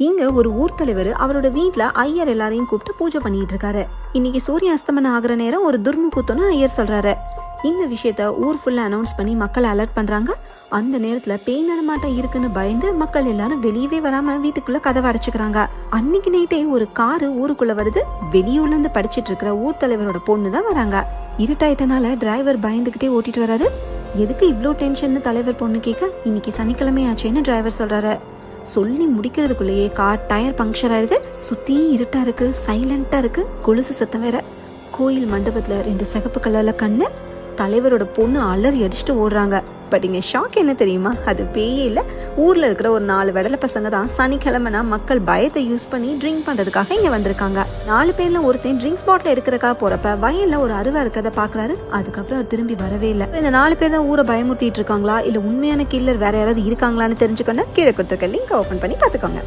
இங்க ஒரு ஊர் தலைவர் அவரோட வீட்டுல ஐயர் எல்லாரையும் கூப்பிட்டு பூஜை பண்ணிட்டு இருக்காரு. இன்னைக்கு சூரிய அஸ்தமனம் ஆகுற நேரம் ஒரு துர்முகூர்த்தம்னு ஐயர் சொல்றாரு. இந்த விஷயத்த ஊர் ஃபுல்லா அனௌன்ஸ் பண்ணி மக்களை அலர்ட் பண்றாங்க. அந்த நேரத்துல பேய் நடமாட்டம் இருக்குன்னு பயந்து மக்கள் எல்லாரும் வெளியவே வராம வீட்டுக்குள்ள கதவை அடைச்சுக்கிறாங்க. அன்னைக்கு நைட்டே ஒரு காரு ஊருக்குள்ள வருது. வெளியூர்ல இருந்து படிச்சிட்டு இருக்கிற ஊர் தலைவரோட பொண்ணு தான் வராங்க. இருட்டாயிட்டனால டிரைவர் பயந்துகிட்டே ஓட்டிட்டு வராரு. எதுக்கு இவ்ளோ டென்ஷன் தலைவர் பொண்ணு கேட்க, இன்னைக்கு சனிக்கிழமை ஆச்சுன்னு டிரைவர் சொல்றாரு. சொல்லி முடிக்கிறதுக்குள்ளேயே கார் டயர் பங்க்சர் ஆயிடுது. சுத்தி இருட்டா இருக்கு, சைலண்டா இருக்கு, கொலுசு சத்தம் வேற. கோயில் மண்டபத்துல 2 சிகப்பு கலர்ல கண்ணு. தலைவரோட பொண்ணு அலறி அடிச்சுட்டு ஓடுறாங்க. பட் இங்க ஷாக் என்ன தெரியுமா, அது பேயே இல்ல, ஊர்ல இருக்கிற ஒரு 4 வெடலை பசங்க தான் சனிக்கிழமைனா மக்கள் பயத்தை யூஸ் பண்ணி ட்ரிங்க் பண்றதுக்காக இங்க வந்திருக்காங்க. 4 பேர்ல ஒருத்தன் ட்ரிங்க்ஸ் பாட்டில் எடுக்கிறக்கா போறப்ப வயல்ல ஒரு அருவா இருக்கிறத பாக்குறாரு. அதுக்கப்புறம் அவர் திரும்பி வரவே இல்லை. இந்த 4 பேர் தான் ஊரை பயமுறுத்திட்டு இருக்காங்களா இல்ல உண்மையான கில்லர் வேற யாராவது இருக்காங்களான்னு தெரிஞ்சுக்கணும். கீழே கொடுத்துருக்க லிங்க் ஓபன் பண்ணி பாத்துக்கோங்க.